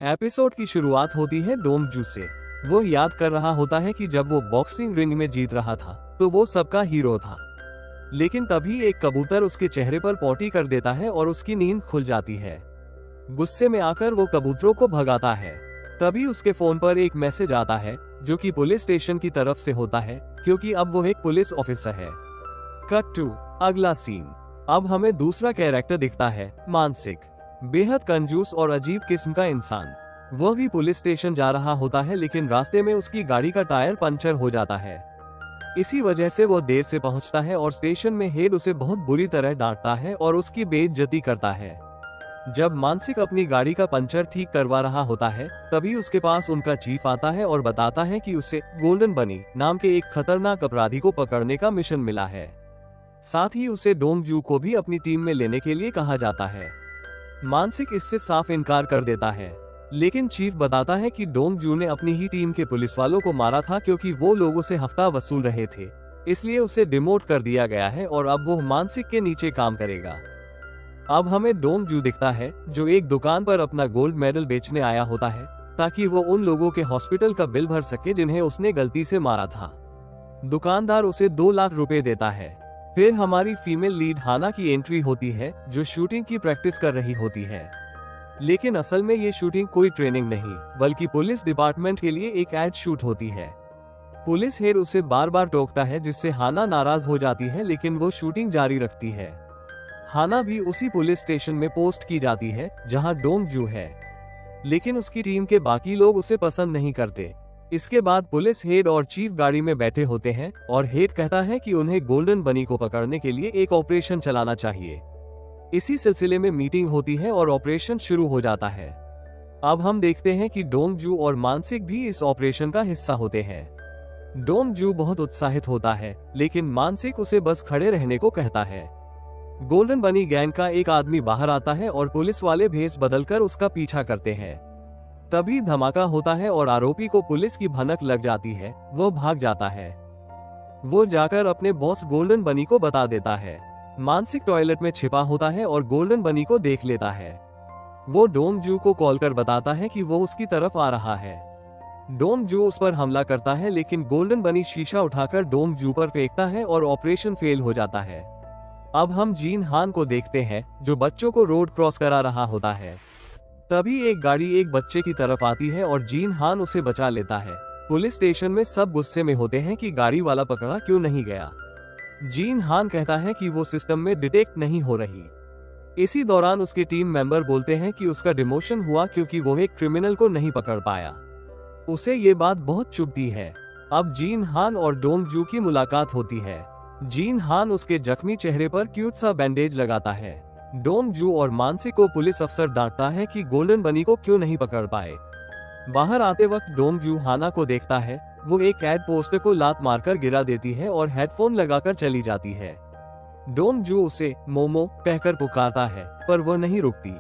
Episode की शुरुआत होती है डोंग जू से। वो याद कर रहा होता है कि जब वो बॉक्सिंग रिंग में जीत रहा था तो वो सबका हीरो था। लेकिन तभी एक कबूतर उसके चेहरे पर पॉटी कर देता है और उसकी नींद खुल जाती है। गुस्से में आकर वो कबूतरों को भगाता है। तभी उसके फोन पर एक मैसेज आता है जो कि पुलिस स्टेशन की तरफ से होता है, क्योंकि अब वो एक पुलिस ऑफिसर है। कट टू अगला सीन। अब हमें दूसरा कैरेक्टर दिखता है, मानसिक। बेहद कंजूस और अजीब किस्म का इंसान। वह भी पुलिस स्टेशन जा रहा होता है, लेकिन रास्ते में उसकी गाड़ी का टायर पंचर हो जाता है। इसी वजह से वो देर से पहुंचता है और स्टेशन में हेड उसे बहुत बुरी तरह डांटता है और उसकी बेइज्जती करता है। जब मानसिक अपनी गाड़ी का पंचर ठीक करवा रहा होता है, तभी उसके पास उनका चीफ आता है और बताता है कि उसे गोल्डन बनी नाम के एक खतरनाक अपराधी को पकड़ने का मिशन मिला है। साथ ही उसे डोंग जू को भी अपनी टीम में लेने के लिए कहा जाता है। मानसिक इससे साफ इनकार कर देता है, लेकिन चीफ बताता है कि डोंग जू ने अपनी ही टीम के पुलिस वालों को मारा था, क्योंकि वो लोगों से हफ्ता वसूल रहे थे। इसलिए उसे डिमोट कर दिया गया है और अब वो मानसिक के नीचे काम करेगा। अब हमें डोंग जू दिखता है जो एक दुकान पर अपना गोल्ड मेडल बेचने आया होता है, ताकि वो उन लोगों के हॉस्पिटल का बिल भर सके जिन्हें उसने गलती से मारा था। दुकानदार उसे 2 लाख रुपए देता है। फिर हमारी फीमेल लीड हाना की एंट्री होती है, जो शूटिंग की प्रैक्टिस कर रही होती है। लेकिन असल में ये शूटिंग कोई ट्रेनिंग नहीं, बल्कि पुलिस डिपार्टमेंट के लिए एक एड शूट होती है। पुलिस हेड उसे बार बार टोकता है, जिससे हाना नाराज हो जाती है, लेकिन वो शूटिंग जारी रखती है। हाना भी उसी पुलिस स्टेशन में पोस्ट की जाती है जहां डोंग जू है, लेकिन उसकी टीम के बाकी लोग उसे पसंद नहीं करते। इसके बाद पुलिस हेड और चीफ गाड़ी में बैठे होते हैं और हेड कहता है कि उन्हें गोल्डन बनी को पकड़ने के लिए एक ऑपरेशन चलाना चाहिए। इसी सिलसिले में मीटिंग होती है और ऑपरेशन शुरू हो जाता है। अब हम देखते हैं कि डोंग जू और मानसिक भी इस ऑपरेशन का हिस्सा होते हैं। डोंग जू बहुत उत्साहित होता है, लेकिन मानसिक उसे बस खड़े रहने को कहता है। गोल्डन बनी गैंग का एक आदमी बाहर आता है और पुलिस वाले भेस बदलकर उसका पीछा करते हैं। तभी धमाका होता है और आरोपी को पुलिस की भनक लग जाती है। वो भाग जाता है। वो जाकर अपने बॉस गोल्डन बनी को बता देता है। मानसिक टॉयलेट में छिपा होता है और गोल्डन बनी को देख लेता है। वो डोंग जू को कॉल कर बताता है कि वो उसकी तरफ आ रहा है। डोंग जू उस पर हमला करता है, लेकिन गोल्डन बनी शीशा उठाकर डोंग जू पर फेंकता है और ऑपरेशन फेल हो जाता है। अब हम जीन हान को देखते हैं, जो बच्चों को रोड क्रॉस करा रहा होता है। तभी एक गाड़ी एक बच्चे की तरफ आती है और जीन हान उसे बचा लेता है। पुलिस स्टेशन में सब गुस्से में होते हैं कि गाड़ी वाला पकड़ा क्यों नहीं गया। जीन हान कहता है कि वो सिस्टम में डिटेक्ट नहीं हो रही। इसी दौरान उसके टीम मेंबर बोलते हैं कि उसका डिमोशन हुआ क्योंकि वो एक क्रिमिनल को नहीं पकड़ पाया। उसे ये बात बहुत चुभती है। अब जीन हान और डोंग जू की मुलाकात होती है। जीन हान उसके जख्मी चेहरे पर क्यूट सा बैंडेज लगाता है। डोंग जू और मानसिक को पुलिस अफसर डांटता है कि गोल्डन बनी को क्यों नहीं पकड़ पाए। बाहर आते वक्त डोंग जू हाना को देखता है। वो एक एड पोस्टर को लात मारकर गिरा देती है और हेडफोन लगाकर चली जाती है। डोंग जू उसे मोमो कहकर पुकारता है, पर वो नहीं रुकती।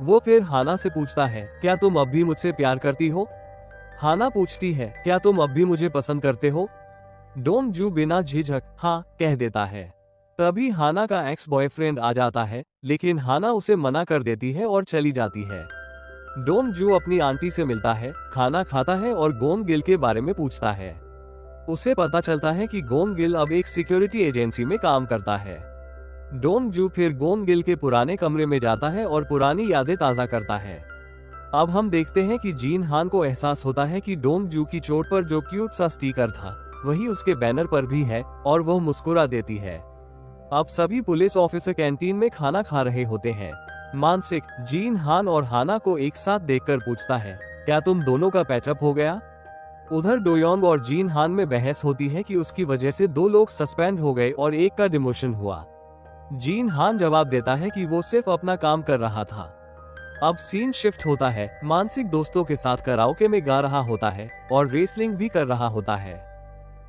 वो फिर हाना से पूछता है, क्या तुम अब भी मुझसे प्यार करती हो? हाना पूछती है, क्या तुम अब भी मुझे पसंद करते हो? डोंग जू बिना झिझक हाँ कह देता है। तभी हाना का एक्स बॉयफ्रेंड आ जाता है, लेकिन हाना उसे मना कर देती है और चली जाती है। डोंग जू अपनी आंटी से मिलता है, खाना खाता है और गोम गिल के बारे में पूछता है। उसे पता चलता है कि गोम गिल अब एक सिक्योरिटी एजेंसी में काम करता है। डोंग जू फिर गोम गिल के पुराने कमरे में जाता है और पुरानी यादें ताज़ा करता है। अब हम देखते हैं कि जीन हान को एहसास होता है कि डोंग जू की चोट पर जो क्यूट सा स्टिकर था वही उसके बैनर पर भी है, और वह मुस्कुरा देती है। अब सभी पुलिस ऑफिसर कैंटीन में खाना खा रहे होते हैं। मानसिक जीन हान और हाना को एक साथ देखकर पूछता है, क्या तुम दोनों का पैचअप हो गया? उधर डोयोंग और जीन हान में बहस होती है कि उसकी वजह से 2 लोग सस्पेंड हो गए और एक का डिमोशन हुआ। जीन हान जवाब देता है कि वो सिर्फ अपना काम कर रहा था। अब सीन शिफ्ट होता है। मानसिक दोस्तों के साथ कराओके में गा रहा होता है और रेसलिंग भी कर रहा होता है।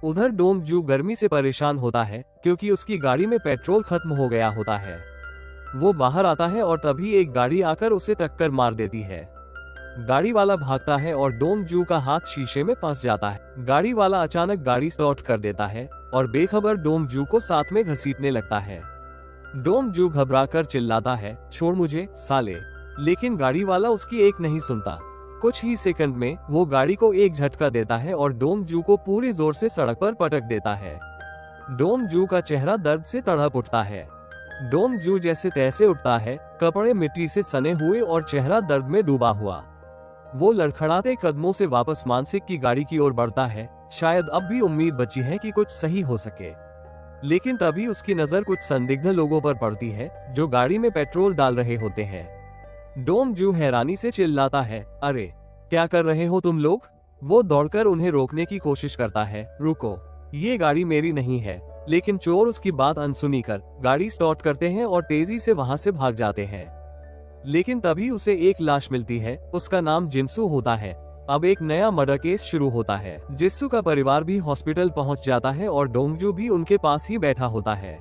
उधर डोंग जू गर्मी से परेशान होता है, क्योंकि उसकी गाड़ी में पेट्रोल खत्म हो गया होता है। वो बाहर आता है और तभी एक गाड़ी आकर उसे टक्कर मार देती है। गाड़ी वाला भागता है और डोंग जू का हाथ शीशे में फंस जाता है। गाड़ी वाला अचानक गाड़ी स्टार्ट कर देता है और बेखबर डोंग जू को साथ में घसीटने लगता है। डोंग जू घबराकर चिल्लाता है, छोड़ मुझे साले। लेकिन गाड़ी वाला उसकी एक नहीं सुनता। कुछ ही सेकंड में वो गाड़ी को एक झटका देता है और डोंगजू को पूरे जोर से सड़क पर पटक देता है। डोंगजू का चेहरा दर्द से तड़प उठता है। डोंगजू जैसे तैसे उठता है, कपड़े मिट्टी से सने हुए और चेहरा दर्द में डूबा हुआ। वो लड़खड़ाते कदमों से वापस मानसिक की गाड़ी की ओर बढ़ता है। शायद अब भी उम्मीद बची है कि कुछ सही हो सके, लेकिन तभी उसकी नजर कुछ संदिग्ध लोगों पर पड़ती है जो गाड़ी में पेट्रोल डाल रहे होते हैं। डोंगजू हैरानी से चिल्लाता है, अरे क्या कर रहे हो तुम लोग? वो दौड़कर उन्हें रोकने की कोशिश करता है। रुको, ये गाड़ी मेरी नहीं है। लेकिन चोर उसकी बात अनसुनी कर गाड़ी स्टार्ट करते हैं और तेजी से वहां से भाग जाते हैं। लेकिन तभी उसे एक लाश मिलती है। उसका नाम जिनसू होता है। अब एक नया मर्डर केस शुरू होता है। जिनसू का परिवार भी हॉस्पिटल पहुंच जाता है और डोंगजू भी उनके पास ही बैठा होता है।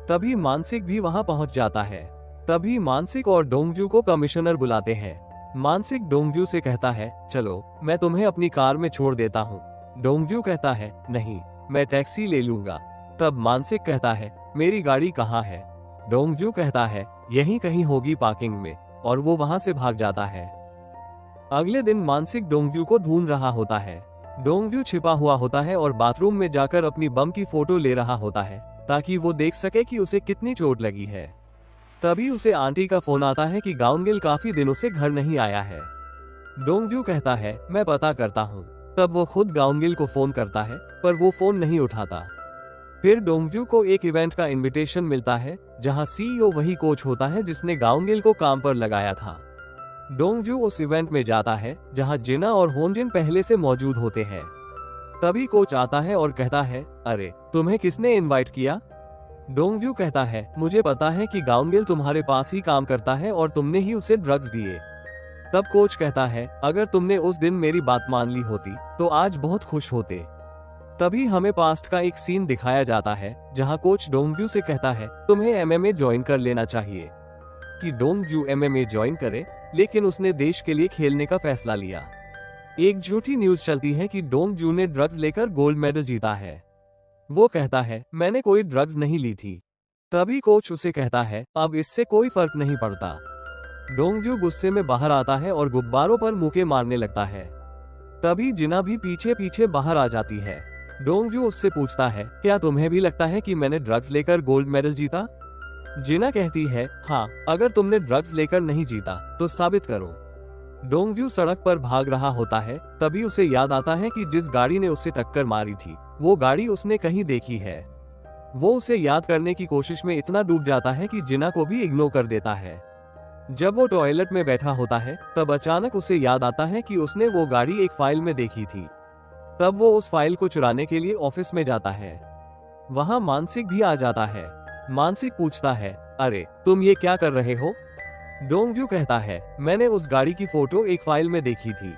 तभी मानसिक भी वहां पहुंच जाता है। तभी मानसिक और डोंगजू को कमिश्नर बुलाते हैं। मानसिक डोंगजू से कहता है, चलो मैं तुम्हें अपनी कार में छोड़ देता हूँ। डोंगजू कहता है, नहीं, मैं टैक्सी ले लूंगा। तब मानसिक कहता है, मेरी गाड़ी कहाँ है? डोंगजू कहता है, यहीं कहीं होगी पार्किंग में, और वो वहां से भाग जाता है। अगले दिन मानसिक डोंगजू को ढूंढ रहा होता है। डोंगजू छिपा हुआ होता है और बाथरूम में जाकर अपनी बम की फोटो ले रहा होता है ताकि वो देख सके कि उसे कितनी चोट लगी है। तभी उसे आंटी का फोन आता है कि गाउनगिल काफी दिनों से घर नहीं आया है। डोंगजू कहता है, मैं पता करता हूँ। तब वो खुद गाउनगिल को फोन करता है, पर वो फोन नहीं उठाता। फिर डोंगजू को एक इवेंट का इनविटेशन मिलता है जहां सीईओ वही कोच होता है जिसने गाउनगिल को काम पर लगाया था। डोंगजू उस इवेंट में जाता है जहां जिना और होनजिन पहले से मौजूद होते हैं। तभी कोच आता है और कहता है, अरे तुम्हें किसने इनवाइट किया? डोंगजू कहता है, मुझे पता है कि गाउनगिल तुम्हारे पास ही काम करता है और तुमने ही उसे ड्रग्स दिए। तब कोच कहता है, अगर तुमने उस दिन मेरी बात मान ली होती तो आज बहुत खुश होते। तभी हमें पास्ट का एक सीन दिखाया जाता है जहां कोच डोंगजू से कहता है, तुम्हें एमएमए ज्वाइन कर लेना चाहिए। कि डोंगजू एमएमए ज्वाइन करे, लेकिन उसने देश के लिए खेलने का फैसला लिया। एक झूठी न्यूज चलती है कि डोंगजू ने ड्रग्स लेकर गोल्ड मेडल जीता है। वो कहता है, मैंने कोई ड्रग्स नहीं ली थी। तभी कोच उसे कहता है, अब इससे कोई फर्क नहीं पड़ता। डोंगजू गुस्से में बाहर आता है और गुब्बारों पर मुक्के मारने लगता है। तभी जिना भी पीछे पीछे बाहर आ जाती है। डोंगजू उससे पूछता है, क्या तुम्हें भी लगता है कि मैंने ड्रग्स लेकर गोल्ड मेडल जीता? जिना कहती है, हाँ, अगर तुमने ड्रग्स लेकर नहीं जीता तो साबित करो। डोंगजू सड़क पर भाग रहा होता है। तभी उसे याद आता है कि जिस गाड़ी ने उसे टक्कर मारी थी वो गाड़ी उसने कहीं देखी है। वो उसे याद करने की कोशिश में इतना डूब जाता है कि जिना को भी इग्नोर कर देता है। जब वो टॉयलेट में बैठा होता है तब अचानक उसे याद आता है कि उसने वो गाड़ी एक फाइल में देखी थी। तब वो उस फाइल को चुराने के लिए ऑफिस में जाता है। वहाँ मानसिक भी आ जाता है। मानसिक पूछता है, अरे तुम ये क्या कर रहे हो? डोंगजू कहता है, मैंने उस गाड़ी की फोटो एक फाइल में देखी थी।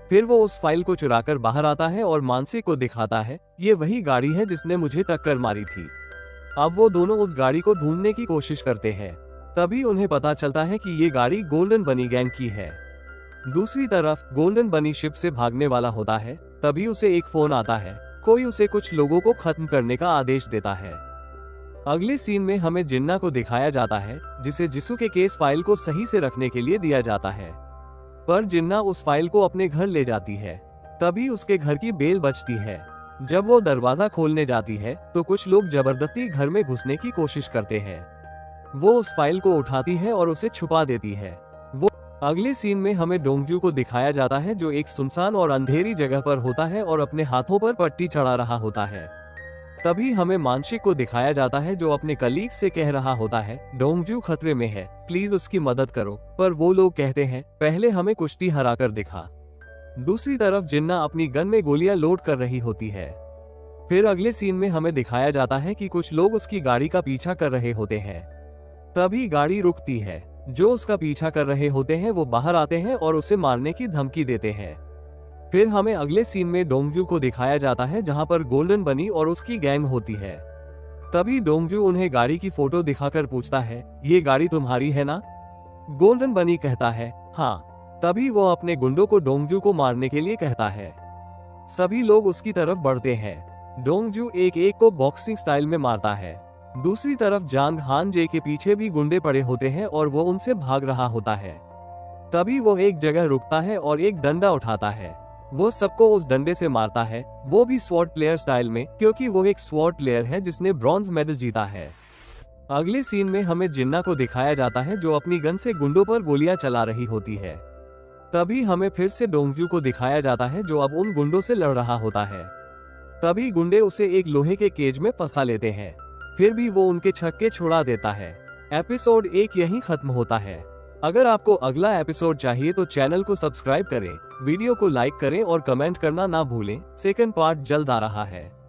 फिर वो उस फाइल को चुराकर बाहर आता है और मानसिक को दिखाता है, ये वही गाड़ी है जिसने मुझे टक्कर मारी थी। अब वो दोनों उस गाड़ी को ढूंढने की कोशिश करते हैं। तभी उन्हें पता चलता है कि ये गाड़ी गोल्डन बनी गैंग की है। दूसरी तरफ गोल्डन बनी शिप से भागने वाला होता है। तभी उसे एक फोन आता है। कोई उसे कुछ लोगों को खत्म करने का आदेश देता है। अगले सीन में हमें जिन्ना को दिखाया जाता है जिसे जिसू के केस फाइल को सही से रखने के लिए दिया जाता है, पर जिन्ना उस फाइल को अपने घर ले जाती है। तभी उसके घर की बेल बजती है। जब वो दरवाजा खोलने जाती है तो कुछ लोग जबरदस्ती घर में घुसने की कोशिश करते हैं। वो उस फाइल को उठाती है और उसे छुपा देती है। अगले सीन में हमें डोंगजू को दिखाया जाता है जो एक सुनसान और अंधेरी जगह पर होता है और अपने हाथों पर पट्टी चढ़ा रहा होता है। तभी हमें मानसिक को दिखाया जाता है जो अपने कलीग से कह रहा होता है, डोंगजू खतरे में है, प्लीज उसकी मदद करो। पर वो लोग कहते हैं, पहले हमें कुश्ती हरा कर दिखा। दूसरी तरफ जिन्ना अपनी गन में गोलियां लोड कर रही होती है। फिर अगले सीन में हमें दिखाया जाता है कि कुछ लोग उसकी गाड़ी का पीछा कर रहे होते हैं। तभी गाड़ी रुकती है। जो उसका पीछा कर रहे होते हैं वो बाहर आते हैं और उसे मारने की धमकी देते हैं। फिर हमें अगले सीन में डोंगजू को दिखाया जाता है जहां पर गोल्डन बनी और उसकी गैंग होती है। तभी डोंगजू उन्हें गाड़ी की फोटो दिखाकर पूछता है, ये गाड़ी तुम्हारी है ना? गोल्डन बनी कहता है, हाँ। तभी वो अपने गुंडों को डोंगजू को मारने के लिए कहता है। सभी लोग उसकी तरफ बढ़ते हैं। डोंगजू एक एक को बॉक्सिंग स्टाइल में मारता है। दूसरी तरफ जांग हान जे के पीछे भी गुंडे पड़े होते हैं और वो उनसे भाग रहा होता है। तभी वो एक जगह रुकता है और एक डंडा उठाता है। वो सबको उस डंडे से मारता है, वो भी स्वॉर्ड प्लेयर स्टाइल में, क्योंकि वो एक स्वॉर्ड प्लेयर है जिसने ब्रॉन्ज मेडल जीता है। अगले सीन में हमें जिन्ना को दिखाया जाता है जो अपनी गन से गुंडों पर गोलियां चला रही होती है। तभी हमें फिर से डोंगजू को दिखाया जाता है जो अब उन गुंडों से लड़ रहा होता है। तभी गुंडे उसे एक लोहे के केज में फंसा लेते हैं, फिर भी वो उनके छक्के छुड़ा देता है। एपिसोड 1 यहीं खत्म होता है। अगर आपको अगला एपिसोड चाहिए तो चैनल को सब्सक्राइब करें, वीडियो को लाइक करें और कमेंट करना ना भूलें। सेकंड पार्ट जल्द आ रहा है।